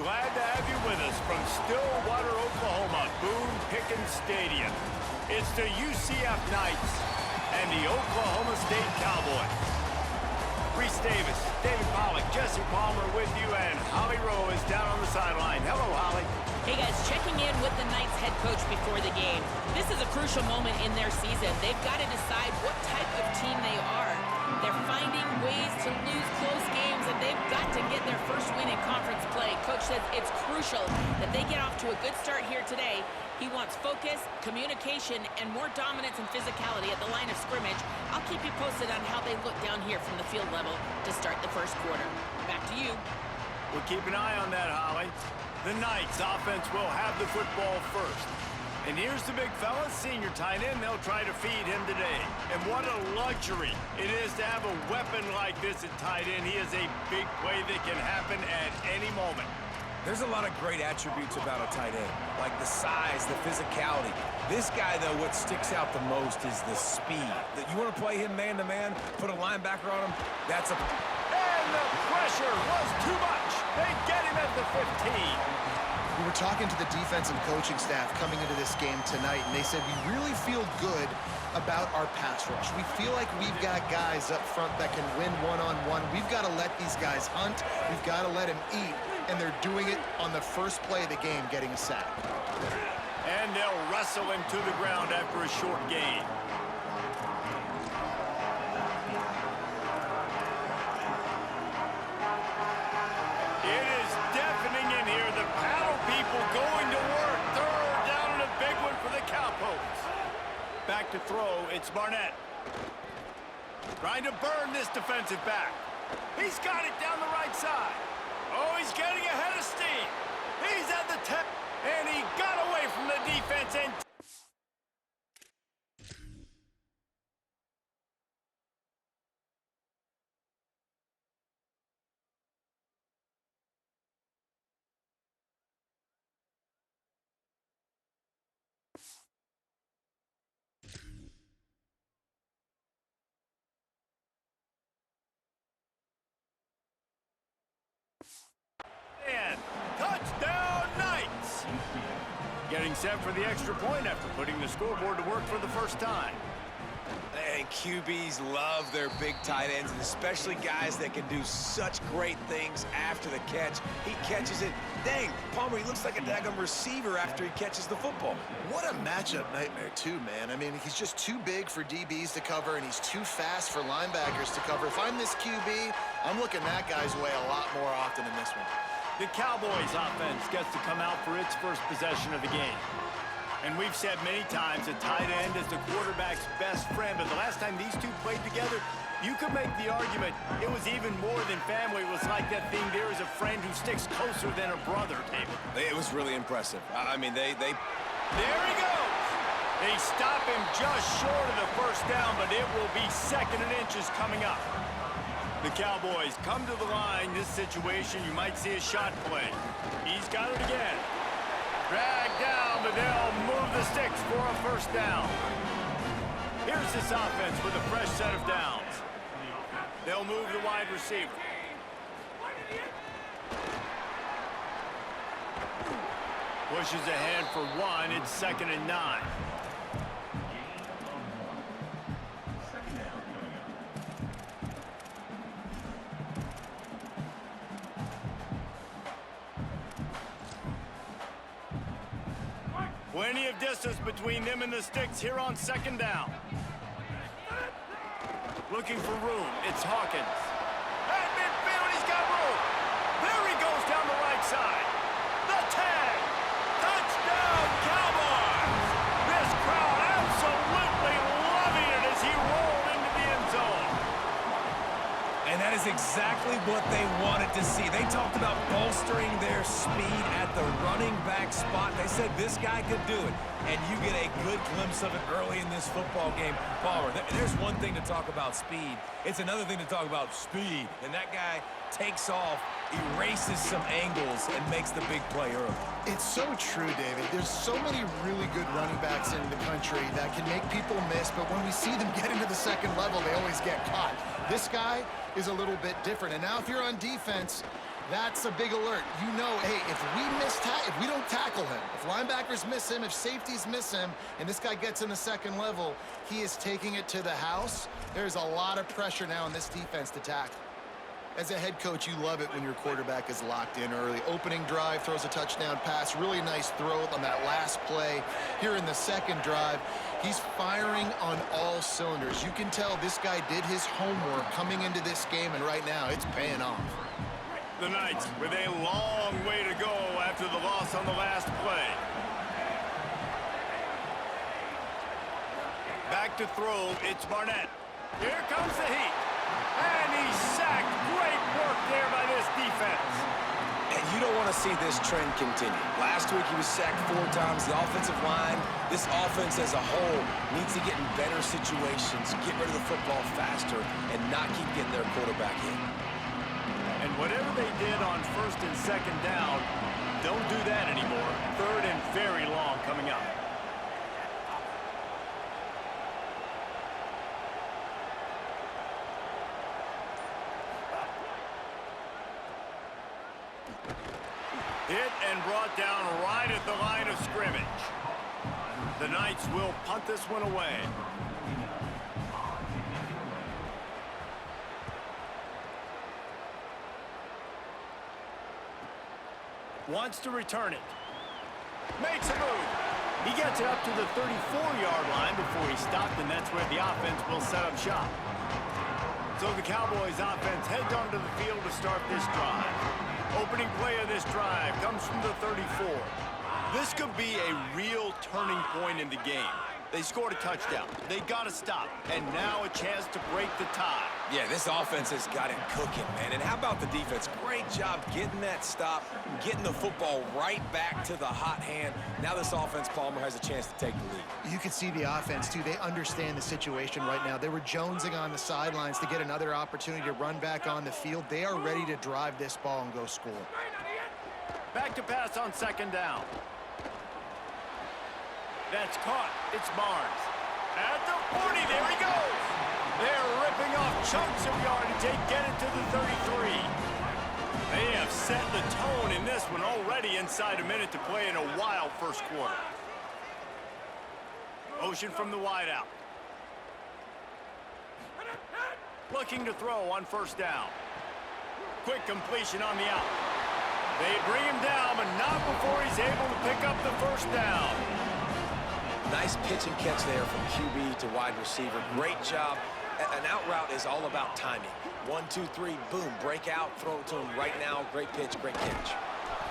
Glad to have you with us from Stillwater, Oklahoma, Boone Pickens Stadium. It's the UCF Knights and the Oklahoma State Cowboys. Reese Davis, David Pollack, Jesse Palmer with you, and Holly Rowe is down on the sideline. Hello, Holly. Hey guys, checking in with the Knights head coach before the game. This is a crucial moment in their season. They've got to decide what type of team they are. They're finding ways to lose close games, and they've got to get their first win in conference play. Coach says it's crucial that they get off to a good start here today. He wants focus, communication, and more dominance and physicality at the line of scrimmage. I'll keep you posted on how they look down here from the field level to start the first quarter. Back to you. We'll keep an eye on that, Holly. The Knights offense will have the football first. And here's the big fella, senior tight end. They'll try to feed him today. And what a luxury it is to have a weapon like this at tight end. He is a big play that can happen at any moment. There's a lot of great attributes about a tight end, like the size, the physicality. This guy, though, what sticks out the most is the speed. You want to play him man-to-man, put a linebacker on him, that's a... And the pressure was too much. They get him at the 15. We were talking to the defense and coaching staff coming into this game tonight, and they said we really feel good about our pass rush. We feel like we've got guys up front that can win one-on-one. We've got to let these guys hunt. We've got to let them eat. And they're doing it on the first play of the game, getting a sack. And they'll wrestle him to the ground after a short gain. It is deafening in here. The paddle people going to work. Third down and a big one for the Cowboys. Back to throw, it's Barnett. Trying to burn this defensive back. He's got it down the right side. Oh, he's getting ahead of steam. He's at the 10, and he got away from the defense and... And touchdown Knights! Getting set for the extra point after putting the scoreboard to work for the first time. And QBs love their big tight ends, and especially guys that can do such great things after the catch. He catches it. Dang, Palmer, he looks like a daggum receiver after he catches the football. What a matchup nightmare, too, man. I mean, he's just too big for DBs to cover, and he's too fast for linebackers to cover. If I'm this QB, I'm looking that guy's way a lot more often than this one. The Cowboys offense gets to come out for its first possession of the game. And we've said many times a tight end is the quarterback's best friend, but the last time these two played together, you could make the argument it was even more than family. It was like that thing, there is a friend who sticks closer than a brother, David. It was really impressive. I mean, they... There he goes! They stop him just short of the first down, but it will be second and inches coming up. The Cowboys come to the line. This situation, you might see a shot play. He's got it again. Dragged down, but they'll move the sticks for a first down. Here's this offense with a fresh set of downs. They'll move the wide receiver. Pushes ahead for one. It's 2nd and 9. Plenty of distance between them and the sticks here on 2nd down. Looking for room. It's Hawkins. At midfield, he's got room. There he goes down the right side. The tag. Touchdown, Cowboys. This crowd absolutely loving it as he rolled into the end zone. And that is exactly what they wanted to see. They talked about bolstering their speed at the running back spot. They said this guy could do it. And you get a good glimpse of it early in this football game. Palmer, there's one thing to talk about speed. It's another thing to talk about speed. And that guy takes off, erases some angles, and makes the big play early. It's so true, David. There's so many really good running backs in the country that can make people miss, but when we see them get into the second level, they always get caught. This guy is a little bit different. And now if you're on defense, That's a big alert. You know, hey, if we don't tackle him, if linebackers miss him, if safeties miss him, and this guy gets in the second level, he is taking it to the house. There's a lot of pressure now in this defense to tackle. As a head coach, you love it when your quarterback is locked in early. Opening drive, throws a touchdown pass. Really nice throw on that last play. Here in the second drive, he's firing on all cylinders. You can tell this guy did his homework coming into this game, and right now it's paying off. The Knights with a long way to go after the loss on the last play. Back to throw, it's Barnett. Here comes the heat. And he's sacked. Great work there by this defense. And you don't want to see this trend continue. Last week he was sacked 4 times. The offensive line, this offense as a whole, needs to get in better situations, get rid of the football faster, and not keep getting their quarterback hit. And whatever they did on first and second down, don't do that anymore. Third and very long coming up. Hit and brought down right at the line of scrimmage. The Knights will punt this one away. Wants to return it. Makes a move. He gets it up to the 34-yard line before he stopped, and that's where the offense will set up shop. So the Cowboys offense heads onto the field to start this drive. Opening play of this drive comes from the 34. This could be a real turning point in the game. They scored a touchdown. They got to stop. And now a chance to break the tie. Yeah, this offense has got it cooking, man. And how about the defense? Great job getting that stop, getting the football right back to the hot hand. Now this offense, Palmer, has a chance to take the lead. You can see the offense, too. They understand the situation right now. They were jonesing on the sidelines to get another opportunity to run back on the field. They are ready to drive this ball and go score. Back to pass on second down. That's caught. It's Barnes. At the 40, there he goes. They're ripping off chunks of yardage. They get it to the 33. They have set the tone in this one already inside a minute to play in a wild first quarter. Motion from the wideout. Looking to throw on first down. Quick completion on the out. They bring him down, but not before he's able to pick up the first down. Nice pitch and catch there from QB to wide receiver. Great job. An out route is all about timing. 1, 2, 3, boom, break out, throw it to him right now. Great pitch, great catch.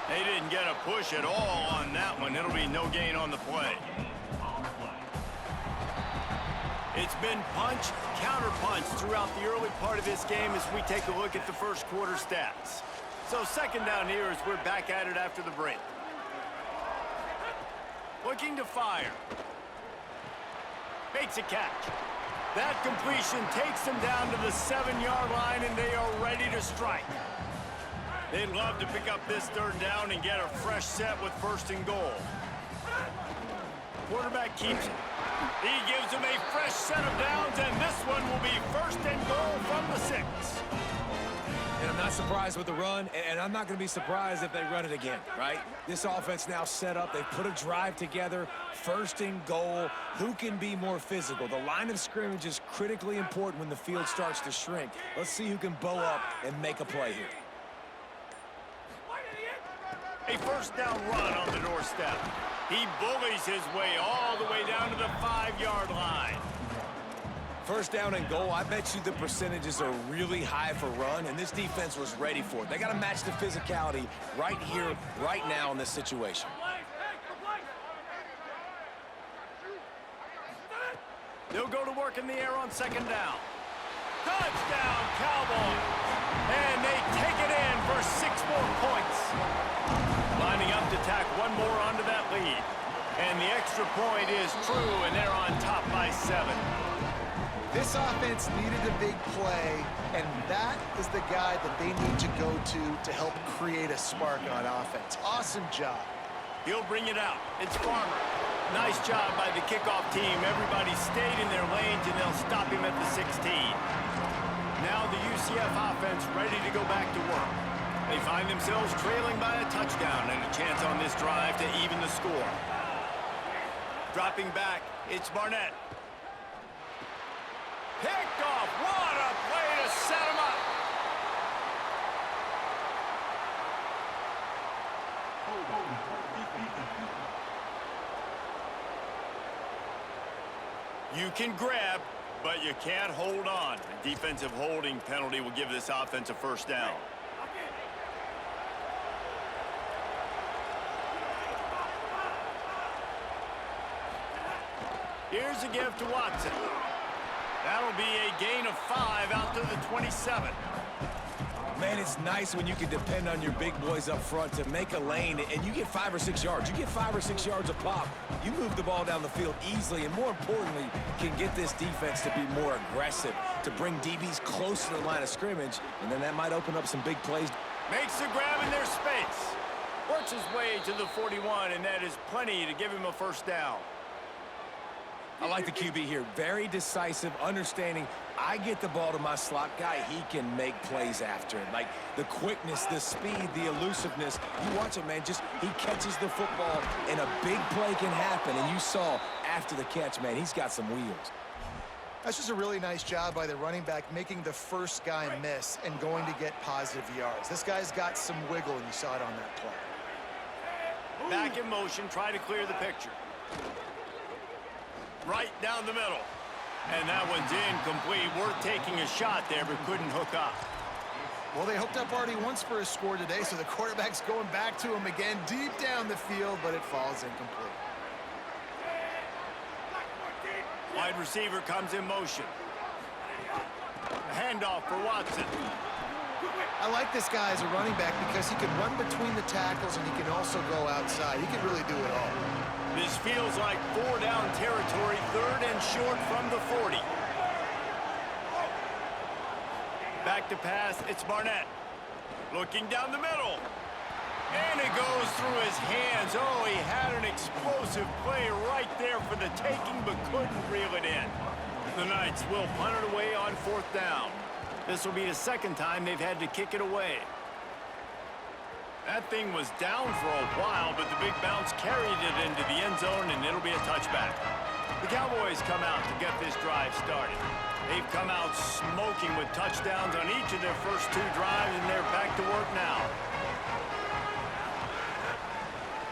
They didn't get a push at all on that one. It'll be no gain on the play. It's been punch, counter punch throughout the early part of this game as we take a look at the first quarter stats. So second down here as we're back at it after the break. Looking to fire. Makes a catch. That completion takes them down to the 7-yard line, and they are ready to strike. They'd love to pick up this third down and get a fresh set with first and goal. Quarterback keeps it. He gives them a fresh set of downs, and this one will be first and goal from the 6. And I'm not surprised with the run, and I'm not going to be surprised if they run it again, right? This offense now set up. They've put a drive together. First and goal. Who can be more physical? The line of scrimmage is critically important when the field starts to shrink. Let's see who can bow up and make a play here. A first down run on the doorstep. He bullies his way all the way down to the 5-yard line. First down and goal, I bet you the percentages are really high for run, and this defense was ready for it. They got to match the physicality right here, right now in this situation. They'll go to work in the air on second down. Touchdown, Cowboys! And they take it in for 6 more points. Lining up to tack one more onto that lead. And the extra point is true, and they're on top by 7. This offense needed a big play, and that is the guy that they need to go to help create a spark on offense. Awesome job. He'll bring it out. It's Farmer. Nice job by the kickoff team. Everybody stayed in their lanes, and they'll stop him at the 16. Now the UCF offense ready to go back to work. They find themselves trailing by a touchdown and a chance on this drive to even the score. Dropping back, it's Barnett. Picked off. What a play to set him up. You can grab, but you can't hold on. A defensive holding penalty will give this offense a first down. Here's a give to Watson. That'll be a gain of 5 out to the 27. Man, it's nice when you can depend on your big boys up front to make a lane, and you get 5 or 6 yards. You get 5 or 6 yards a pop. You move the ball down the field easily, and more importantly, can get this defense to be more aggressive, to bring DBs close to the line of scrimmage, and then that might open up some big plays. Makes the grab in their space. Works his way to the 41, and that is plenty to give him a first down. I like the QB here. Very decisive, understanding I get the ball to my slot guy, he can make plays after it. Like the quickness, the speed, the elusiveness. You watch it, man, just he catches the football and a big play can happen. And you saw after the catch, man, he's got some wheels. That's just a really nice job by the running back, making the first guy miss and going to get positive yards. This guy's got some wiggle, and you saw it on that play. Back in motion, try to clear the picture. Right down the middle. And that one's incomplete. Worth taking a shot there, but couldn't hook up. Well, they hooked up already once for a score today, so the quarterback's going back to him again deep down the field, but it falls incomplete. Wide receiver comes in motion. A handoff for Watson. I like this guy as a running back because he can run between the tackles and he can also go outside. He can really do it all. This feels like 4-down territory, 3rd and short from the 40. Back to pass, it's Barnett. Looking down the middle. And it goes through his hands. Oh, he had an explosive play right there for the taking, but couldn't reel it in. The Knights will punt it away on 4th down. This will be the 2nd time they've had to kick it away. That thing was down for a while, but the big bounce carried it into the end zone, and it'll be a touchback. The Cowboys come out to get this drive started. They've come out smoking with touchdowns on each of their first 2 drives, and they're back to work now.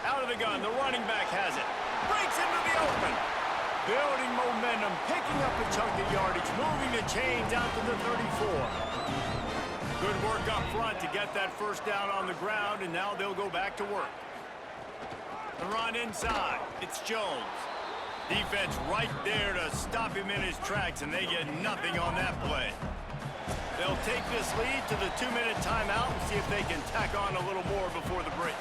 Out of the gun, the running back has it. Breaks into the open. Building momentum, picking up a chunk of yardage, moving the chains out to the 34. Good work up front to get that first down on the ground, and now they'll go back to work. The run inside. It's Jones. Defense right there to stop him in his tracks, and they get nothing on that play. They'll take this lead to the 2-minute timeout and see if they can tack on a little more before the break.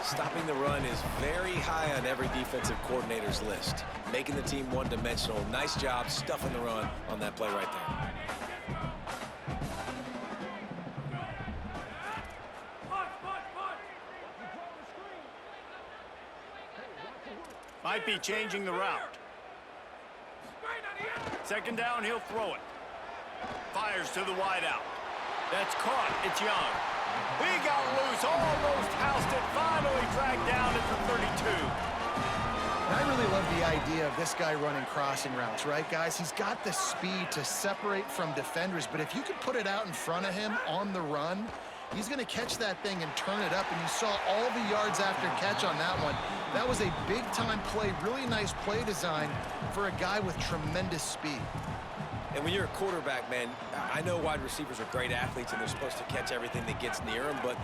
Stopping the run is very high on every defensive coordinator's list. Making the team one-dimensional. Nice job stuffing the run on that play right there. Might be changing the route. 2nd down, he'll throw it. Fires to the wideout. That's caught. It's Young. He got loose, almost housed it, finally dragged down at the 32. And I really love the idea of this guy running crossing routes, right, guys? He's got the speed to separate from defenders, but if you could put it out in front of him on the run, he's going to catch that thing and turn it up, and you saw all the yards after catch on that one. That was a big-time play, really nice play design for a guy with tremendous speed. And when you're a quarterback, man, I know wide receivers are great athletes and they're supposed to catch everything that gets near them, but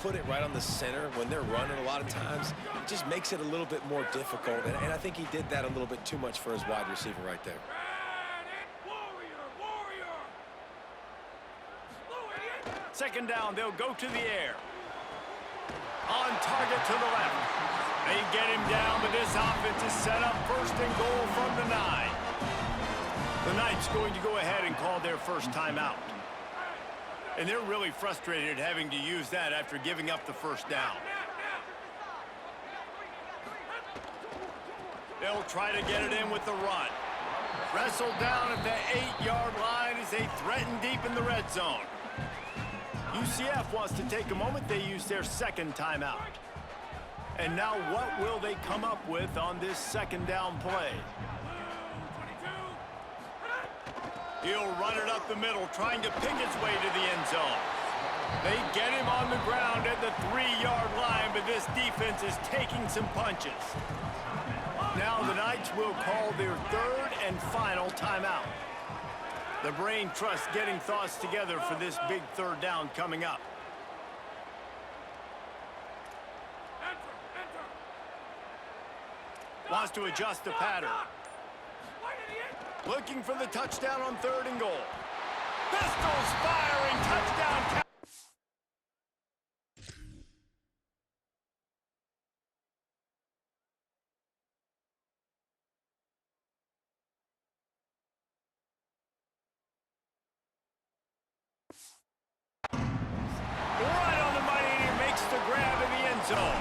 put it right on the center when they're running a lot of times, it just makes it a little bit more difficult. And I think he did that a little bit too much for his wide receiver right there. Second down, they'll go to the air. On target to the left. They get him down, but this offense is set up 1st and goal from the 9. The The Knights going to go ahead and call their first timeout. And they're really frustrated having to use that after giving up the first down. They'll try to get it in with the run. Wrestled down at the 8-yard line as they threaten deep in the red zone. UCF wants to take a moment. They use their second timeout. And now what will they come up with on this second down play? He'll run it up the middle, trying to pick its way to the end zone. They get him on the ground at the 3-yard line, but this defense is taking some punches. Now the Knights will call their third and final timeout. The brain trust getting thoughts together for this big third down coming up. Wants to adjust the pattern. Looking for the touchdown on 3rd and goal. Pistols firing, touchdown. Right on the money, and he makes the grab in the end zone.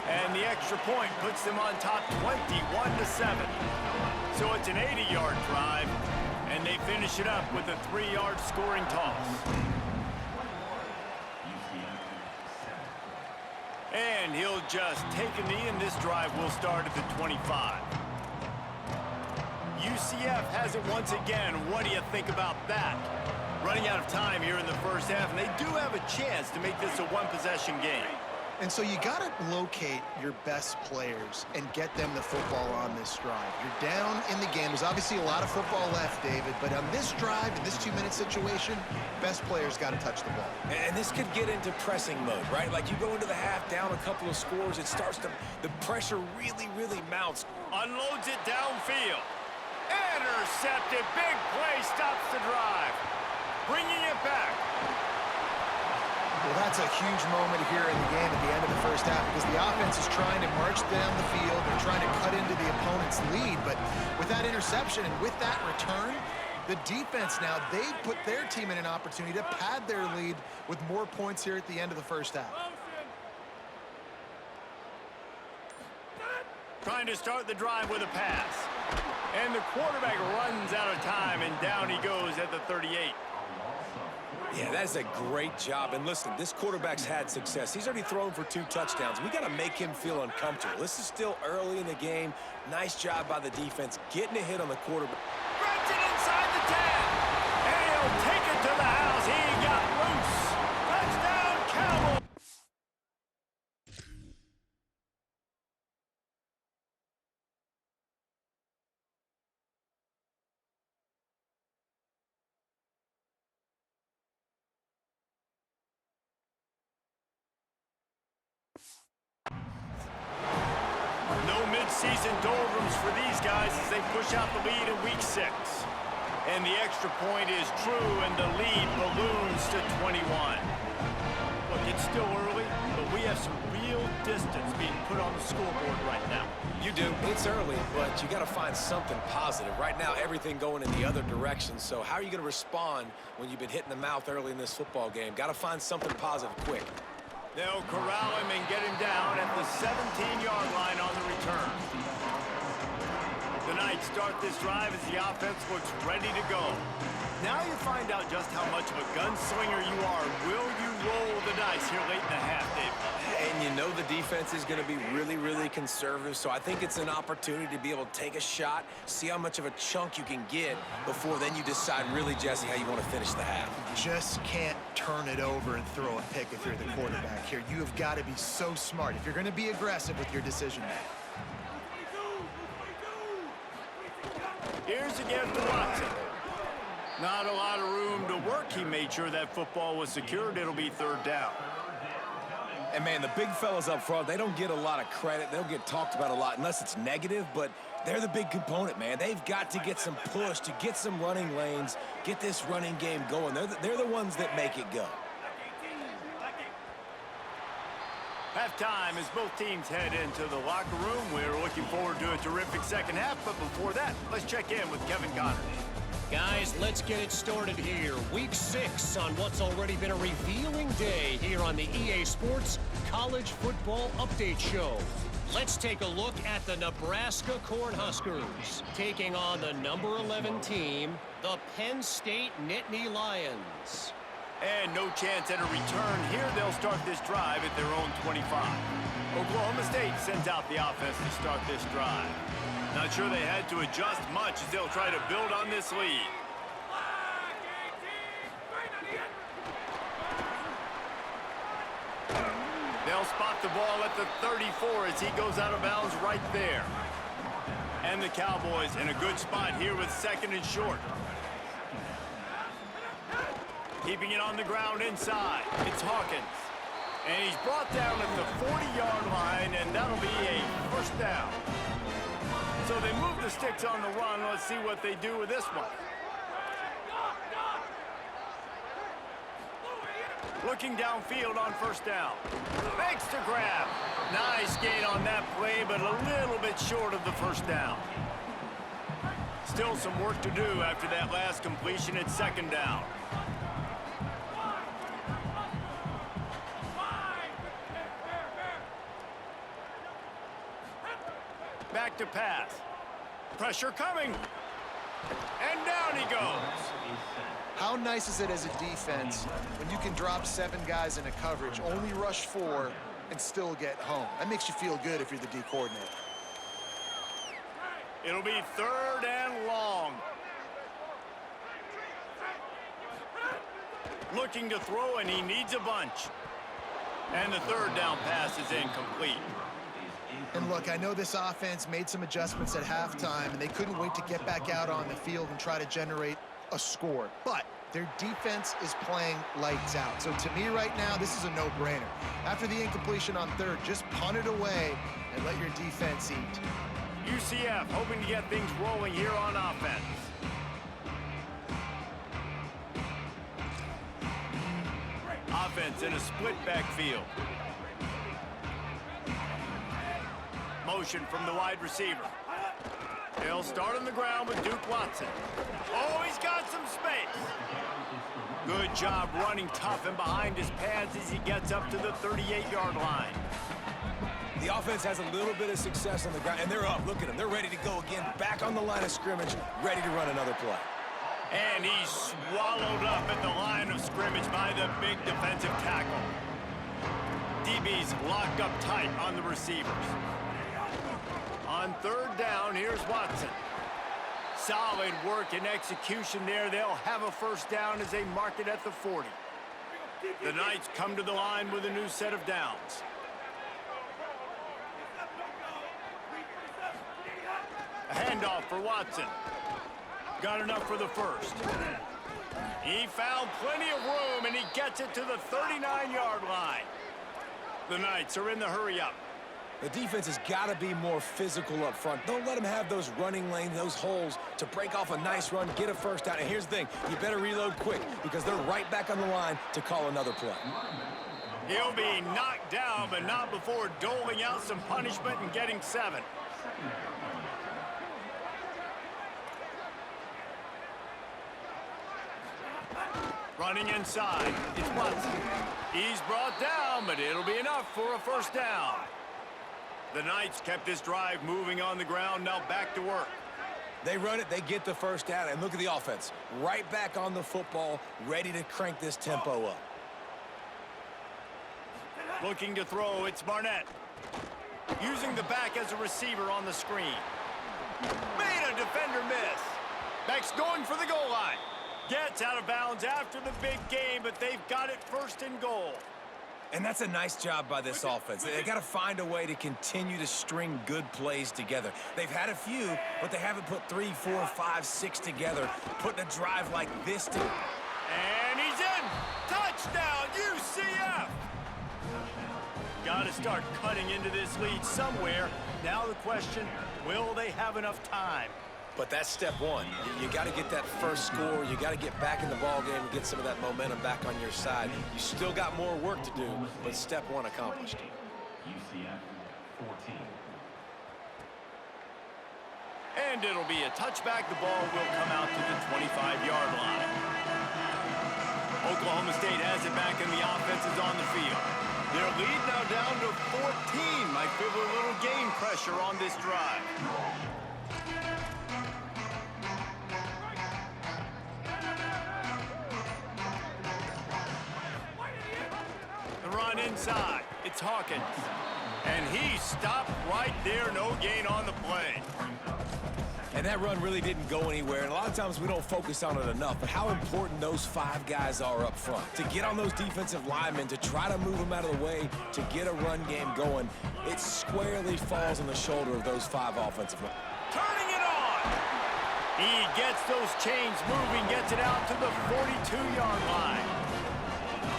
And the extra point puts them on top 21-7. So it's an 80-yard drive, and they finish it up with a 3-yard scoring toss. And he'll just take a knee, and this drive will start at the 25. UCF has it once again. What do you think about that? Running out of time here in the first half, and they do have a chance to make this a one-possession game. And so you got to locate your best players and get them the football on this drive. You're down in the game. There's obviously a lot of football left, David, but on this drive, in this 2-minute situation, best players got to touch the ball. And this could get into pressing mode, right? Like you go into the half down a couple of scores, it starts to, the pressure really mounts. Unloads it downfield. Intercepted. Big play stops the drive. Bringing it back. Well, that's a huge moment here in the game at the end of the first half because the offense is trying to march down the field. They're trying to cut into the opponent's lead, but with that interception and with that return, the defense now, they've put their team in an opportunity to pad their lead with more points here at the end of the first half. Trying to start the drive with a pass. And the quarterback runs out of time, and down he goes at the 38. Yeah, that is a great job. And listen, this quarterback's had success. He's already thrown for 2 touchdowns. We got to make him feel uncomfortable. This is still early in the game. Nice job by the defense, getting a hit on the quarterback. Grabs it inside the 10. And he'll take it to the house. He got loose. Touchdown, Cowboy. Mid-season doldrums for these guys as they push out the lead in week 6. And the extra point is true, and the lead balloons to 21. Look, it's still early, but we have some real distance being put on the scoreboard right now. You do. It's early, but you got to find something positive. Right now, everything going in the other direction. So how are you going to respond when you've been hit in the mouth early in this football game? Got to find something positive quick. They'll corral him and get him down at the 17-yard line on the return. The Knights start this drive as the offense looks ready to go. Now you find out just how much of a gunslinger you are. Will you roll the dice here late in the half, Dave? And you know the defense is going to be really conservative, so I think it's an opportunity to be able to take a shot, see how much of a chunk you can get before then you decide really, Jesse, how you want to finish the half. You just can't turn it over and throw a pick if you're the quarterback here. You have got to be so smart if you're going to be aggressive with your decision making. Here's again for Watson. Not a lot of room to work. He made sure that football was secured. It'll be 3rd down. And, man, the big fellas up front, they don't get a lot of credit. They don't get talked about a lot unless it's negative, but they're the big component, man. They've got to get some push, to get some running lanes, get this running game going. They're the ones that make it go. Halftime as both teams head into the locker room. We're looking forward to a terrific second half, but before that, let's check in with Kevin Connors. Guys, let's get it started here. Week 6 on what's already been a revealing day here on the EA Sports College Football Update Show. Let's take a look at the Nebraska Cornhuskers taking on the number 11 team, the Penn State Nittany Lions. And no chance at a return here. They'll start this drive at their own 25. Oklahoma State sends out the offense to start this drive. Not sure they had to adjust much as they'll try to build on this lead. They'll spot the ball at the 34 as he goes out of bounds right there. And the Cowboys in a good spot here with second and short. Keeping it on the ground inside. It's Hawkins. And he's brought down at the 40-yard line, and that'll be a first down. So they move the sticks on the run. Let's see what they do with this one. Looking downfield on first down. Makes the grab. Nice gain on that play, but a little bit short of the first down. Still some work to do after that last completion at second down. Back to pass. Pressure coming. And down he goes. How nice is it as a defense when you can drop 7 guys in a coverage, only rush 4, and still get home? That makes you feel good if you're the D coordinator. It'll be third and long. Looking to throw, and he needs a bunch. And the third down pass is incomplete. And look, I know this offense made some adjustments at halftime, and they couldn't wait to get back out on the field and try to generate a score. But their defense is playing lights out. So to me right now, this is a no-brainer. After the incompletion on third, just punt it away and let your defense eat. UCF hoping to get things rolling here on offense. Offense in a split backfield. Motion from the wide receiver. He'll start on the ground with Duke Watson. Oh, he's got some space. Good job running tough and behind his pads as he gets up to the 38-yard line. The offense has a little bit of success on the ground, and they're up. Look at them. They're ready to go again. Back on the line of scrimmage, ready to run another play. And he's swallowed up at the line of scrimmage by the big defensive tackle. DB's locked up tight on the receivers. On third down, here's Watson. Solid work and execution there. They'll have a first down as they mark it at the 40. The Knights come to the line with a new set of downs. A handoff for Watson. Got enough for the first. He found plenty of room, and he gets it to the 39-yard line. The Knights are in the hurry-up. The defense has got to be more physical up front. Don't let them have those running lanes, those holes to break off a nice run, get a first down. And here's the thing, you better reload quick because they're right back on the line to call another play. He'll be knocked down, but not before doling out some punishment and getting 7. Running inside, it's Watson. He's brought down, but it'll be enough for a first down. The Knights kept this drive moving on the ground, now back to work. They run it, they get the first down, and look at the offense. Right back on the football, ready to crank this tempo up. Looking to throw, it's Barnett. Using the back as a receiver on the screen. Made a defender miss. Back's going for the goal line. Gets out of bounds after the big game, but they've got it first and goal. And that's a nice job by this offense. They got to find a way to continue to string good plays together. They've had a few, but they haven't put 3, 4, 5, 6 together, putting a drive like this to... And he's in! Touchdown, UCF! Got to start cutting into this lead somewhere. Now the question, will they have enough time? But that's step one. You got to get that first score. You got to get back in the ball game and get some of that momentum back on your side. You still got more work to do, but step one accomplished. UCF 14. And it'll be a touchback. The ball will come out to the 25-yard line. Oklahoma State has it back, and the offense is on the field. Their lead now down to 14. Might feel a little game pressure on this drive. The run inside. It's Hawkins. And he stopped right there. No gain on the play. And that run really didn't go anywhere. And a lot of times we don't focus on it enough, but how important those 5 guys are up front. To get on those defensive linemen, to try to move them out of the way, to get a run game going, it squarely falls on the shoulder of those 5 offensive linemen. Turning it on. He gets those chains moving, gets it out to the 42-yard line.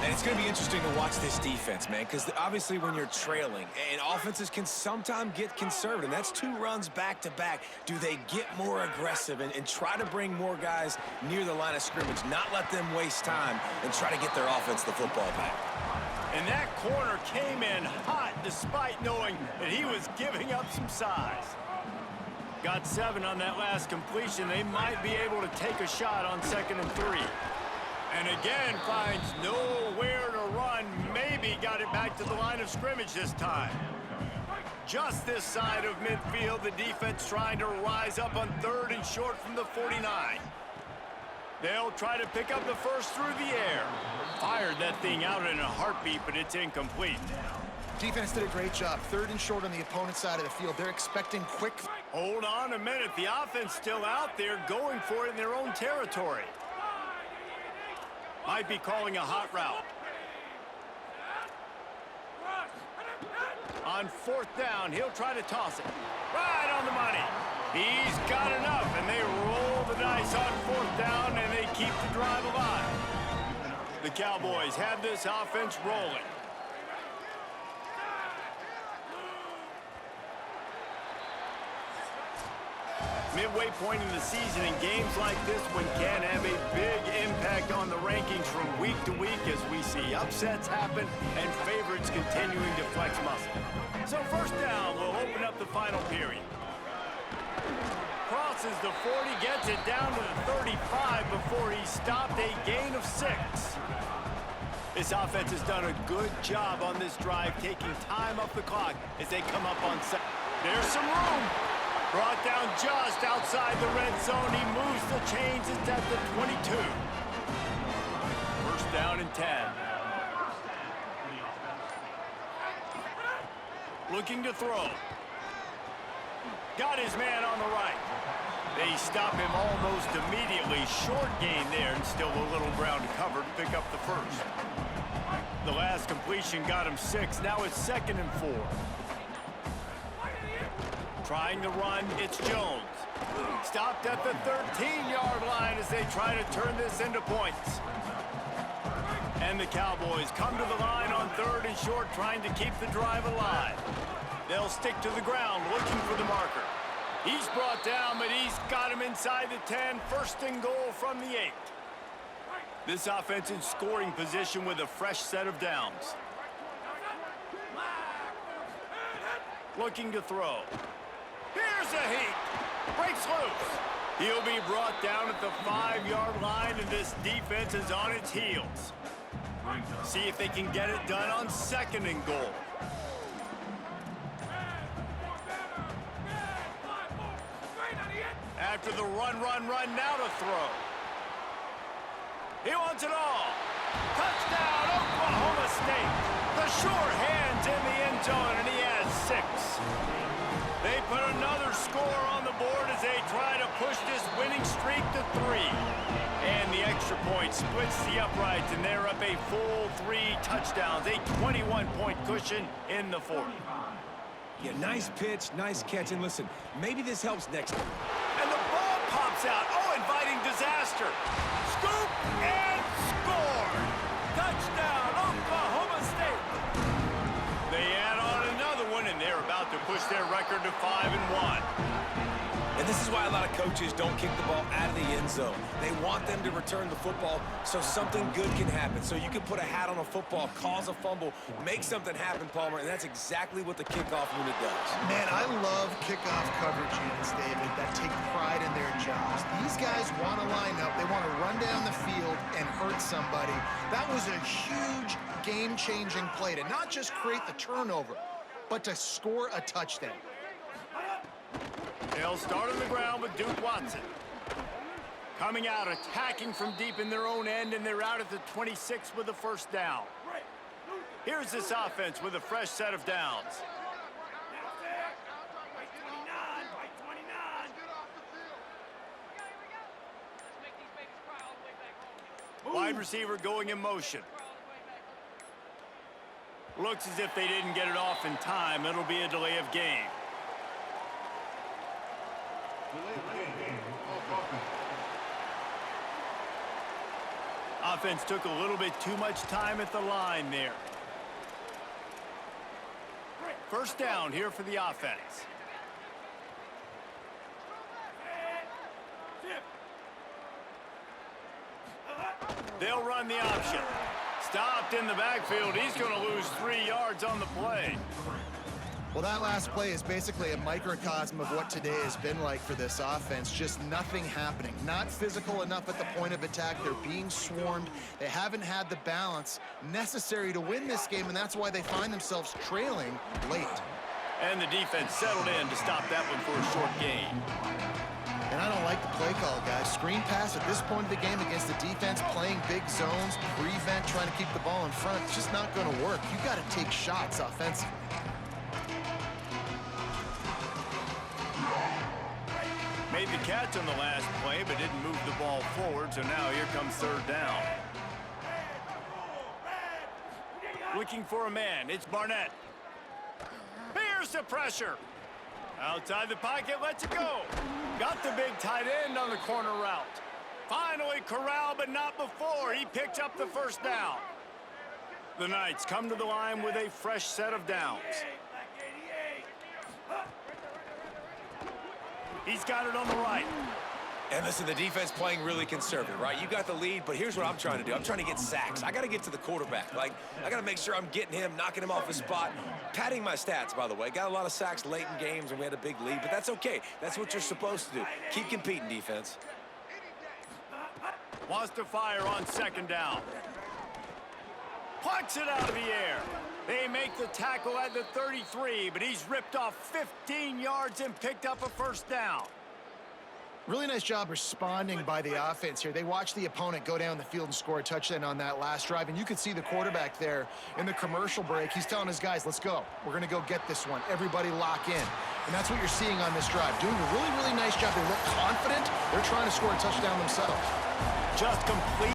And it's going to be interesting to watch this defense, man, because obviously when you're trailing, and offenses can sometimes get conservative, and that's 2 runs back-to-back. Do they get more aggressive and try to bring more guys near the line of scrimmage, not let them waste time, and try to get their offense the football back? And that corner came in hot despite knowing that he was giving up some size. Got 7 on that last completion. They might be able to take a shot on 2nd and 3. And again, finds nowhere to run. Maybe got it back to the line of scrimmage this time. Just this side of midfield, the defense trying to rise up on 3rd and short from the 49. They'll try to pick up the first through the air. Fired that thing out in a heartbeat, but it's incomplete. Defense did a great job. 3rd and short on the opponent's side of the field. They're expecting quick. Hold on a minute. The offense still out there going for it in their own territory. Might be calling a hot route. On 4th down, he'll try to toss it. Right on the money. He's got enough, and they roll the dice on 4th down, and they keep the drive alive. The Cowboys have this offense rolling. Midway point in the season, and games like this one can have a big impact on the rankings from week to week as we see upsets happen and favorites continuing to flex muscle. So 1st down will open up the final period. Crosses the 40, gets it down to the 35 before he stopped, a gain of 6. This offense has done a good job on this drive, taking time off the clock as they come up on 7. There's some room. Brought down just outside the red zone. He moves the chains. It's at the 22. 1st down and 10. Looking to throw. Got his man on the right. They stop him almost immediately. Short gain there, and still a little ground to cover to pick up the first. The last completion got him 6. Now it's 2nd and 4. Trying to run, it's Jones. Stopped at the 13-yard line as they try to turn this into points. And the Cowboys come to the line on 3rd and short, trying to keep the drive alive. They'll stick to the ground, looking for the marker. He's brought down, but he's got him inside the 10. 1st and goal from the 8. This offense in scoring position with a fresh set of downs. Looking to throw. Here's a heat. Breaks loose. He'll be brought down at the 5-yard line, and this defense is on its heels. See if they can get it done on 2nd and goal. After the run, now to throw. He wants it all. Touchdown, Oklahoma State. The sure hands in the end zone, and he has 6. They put another score on the board as they try to push this winning streak to 3. And the extra point splits the uprights, and they're up a full 3 touchdowns, a 21-point cushion in the 4th. Yeah, nice pitch, nice catch, and listen, maybe this helps next time. And the ball pops out. Oh, inviting disaster. Scoop and score. Touchdown, Oklahoma State. They add on another one, and they're about to push their record to 5-1. And this is why a lot of coaches don't kick the ball out of the end zone. They want them to return the football so something good can happen. So you can put a hat on a football, cause a fumble, make something happen, Palmer, and that's exactly what the kickoff unit does. Man, I love kickoff coverage units, David, that take pride in their jobs. These guys want to line up. They want to run down the field and hurt somebody. That was a huge game-changing play to not just create the turnover, but to score a touchdown. They'll start on the ground with Duke Watson. Coming out, attacking from deep in their own end, and they're out at the 26 with the first down. Here's this offense with a fresh set of downs. Wide receiver going in motion. Looks as if they didn't get it off in time. It'll be a delay of game. Offense took a little bit too much time at the line there. First down here for the offense. They'll run the option. Stopped in the backfield. He's going to lose 3 yards on the play. Well, that last play is basically a microcosm of what today has been like for this offense. Just nothing happening. Not physical enough at the point of attack. They're being swarmed. They haven't had the balance necessary to win this game, and that's why they find themselves trailing late. And the defense settled in to stop that one for a short gain. And I don't like the play call, guys. Screen pass at this point of the game against the defense, playing big zones, prevent, trying to keep the ball in front. It's just not going to work. You've got to take shots offensively. Made the catch on the last play, but didn't move the ball forward, so now here comes third down. Looking for a man. It's Barnett. Here's the pressure. Outside the pocket, lets it go. Got the big tight end on the corner route. Finally corralled, but not before. He picked up the first down. The Knights come to the line with a fresh set of downs. He's got it on the right. And listen, the defense playing really conservative, right? You got the lead, but here's what I'm trying to do. I'm trying to get sacks. I got to get to the quarterback. Like, I got to make sure I'm getting him, knocking him off his spot. Padding my stats, by the way. Got a lot of sacks late in games, and we had a big lead, but that's okay. That's what you're supposed to do. Keep competing, defense. Wants to fire on second down. Plucks it out of the air. They make the tackle at the 33, but he's ripped off 15 yards and picked up a first down. Really nice job responding by the offense here. They watched the opponent go down the field and score a touchdown on that last drive, and you could see the quarterback there in the commercial break. He's telling his guys, let's go. We're going to go get this one. Everybody lock in. And that's what you're seeing on this drive. Doing a really, really nice job. They look confident. They're trying to score a touchdown themselves. Just complete.